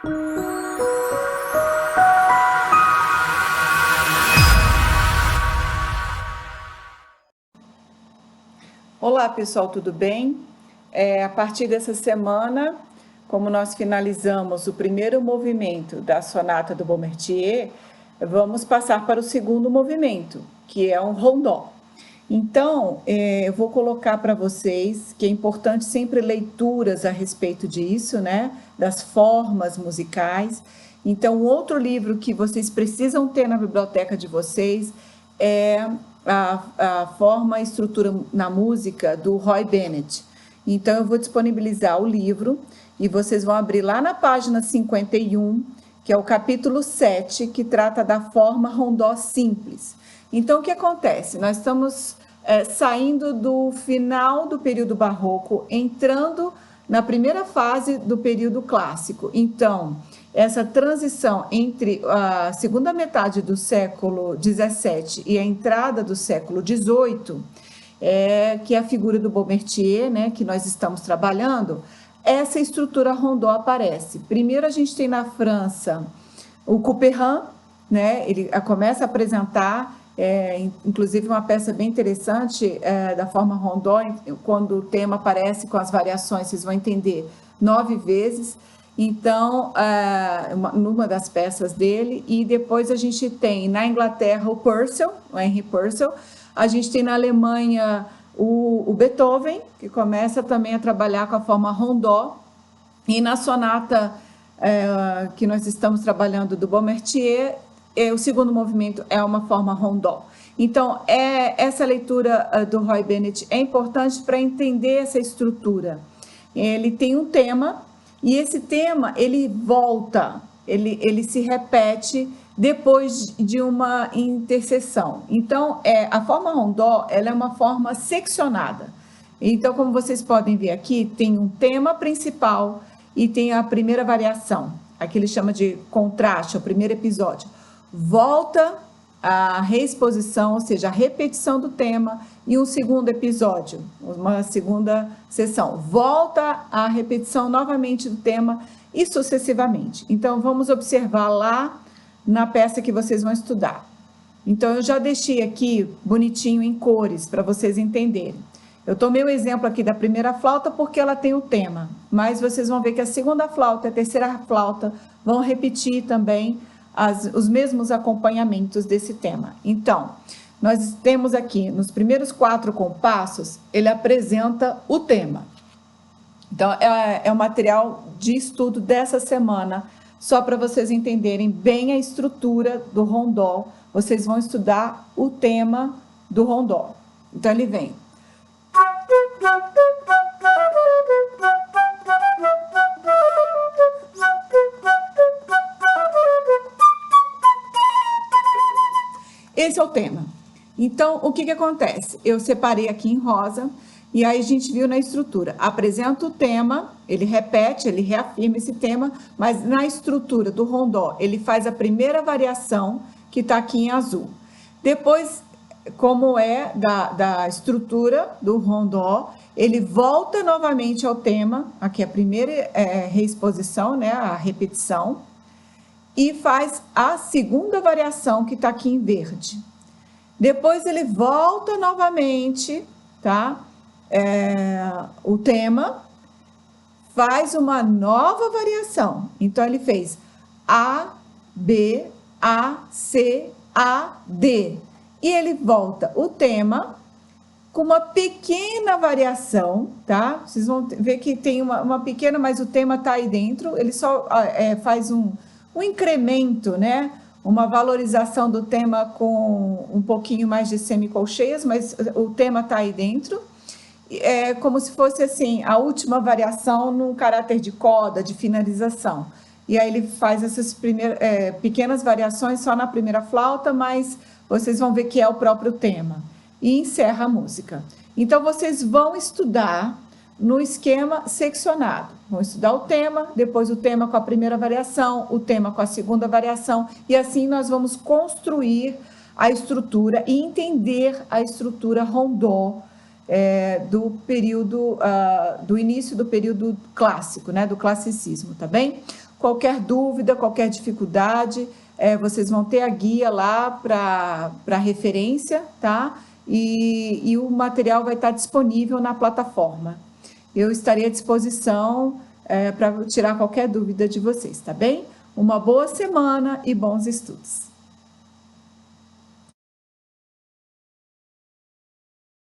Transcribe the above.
Olá pessoal, tudo bem? A partir dessa semana, como nós finalizamos o primeiro movimento da sonata do Beaumarchais, vamos passar para o segundo movimento, que é um rondó. Então, eu vou colocar para vocês que é importante sempre leituras a respeito disso, né? Das formas musicais. Então, outro livro que vocês precisam ter na biblioteca de vocês é a forma e estrutura na música do Roy Bennett. Então, eu vou disponibilizar o livro e vocês vão abrir lá na página 51, que é o capítulo 7, que trata da forma rondó simples. Então, o que acontece? Nós estamos saindo do final do período barroco, entrando na primeira fase do período clássico. Então, essa transição entre a segunda metade do século XVII e a entrada do século XVIII, que é a figura do Beaumarchais, né, que nós estamos trabalhando, essa estrutura rondó aparece. Primeiro a gente tem na França o Couperin, né, ele começa a apresentar, inclusive uma peça bem interessante da forma rondó, quando o tema aparece com as variações, vocês vão entender, 9 vezes. Então, numa das peças dele, e depois a gente tem na Inglaterra o Purcell, o Henry Purcell, a gente tem na Alemanha o Beethoven, que começa também a trabalhar com a forma rondó, e na sonata que nós estamos trabalhando do Beaumarchais, o segundo movimento é uma forma rondó. Então, essa leitura do Roy Bennett é importante para entender essa estrutura. Ele tem um tema, e esse tema, ele volta, ele se repete depois de uma interseção. Então, a forma rondó, ela é uma forma seccionada. Então, como vocês podem ver aqui, tem um tema principal e tem a primeira variação. Aqui ele chama de contraste, o primeiro episódio. Volta a reexposição, ou seja, a repetição do tema, e um segundo episódio, uma segunda sessão. Volta a repetição novamente do tema e sucessivamente. Então, vamos observar lá na peça que vocês vão estudar. Então, eu já deixei aqui bonitinho em cores para vocês entenderem. Eu tomei o exemplo aqui da primeira flauta porque ela tem o tema, mas vocês vão ver que a segunda flauta e a terceira flauta vão repetir também os mesmos acompanhamentos desse tema. Então, nós temos aqui, nos primeiros 4 compassos, ele apresenta o tema. Então, é o material de estudo dessa semana, só para vocês entenderem bem a estrutura do rondó. Vocês vão estudar o tema do rondó. Então, ele vem. Esse é o tema. Então, o que acontece? Eu separei aqui em rosa, e aí a gente viu na estrutura. Apresenta o tema, ele repete, ele reafirma esse tema, mas na estrutura do rondó, ele faz a primeira variação, que está aqui em azul. Depois, como é da estrutura do rondó, ele volta novamente ao tema, aqui a primeira reexposição, né, a repetição, e faz a segunda variação, que está aqui em verde. Depois ele volta novamente, tá? O tema, faz uma nova variação. Então, ele fez A, B, A, C, A, D. E ele volta o tema com uma pequena variação, tá? Vocês vão ver que tem uma pequena, mas o tema está aí dentro. Ele só faz um incremento, né? Uma valorização do tema com um pouquinho mais de semicolcheias, mas o tema está aí dentro. É como se fosse assim, a última variação num caráter de coda, de finalização. E aí ele faz essas pequenas variações só na primeira flauta, mas vocês vão ver que é o próprio tema. E encerra a música. Então, vocês vão estudar no esquema seccionado. Vão estudar o tema, depois o tema com a primeira variação, o tema com a segunda variação, e assim nós vamos construir a estrutura e entender a estrutura rondó do período, do início do período clássico, né, do classicismo, tá bem? Qualquer dúvida, qualquer dificuldade, vocês vão ter a guia lá para referência, tá? E o material vai estar disponível na plataforma. Eu estarei à disposição para tirar qualquer dúvida de vocês, tá bem? Uma boa semana e bons estudos!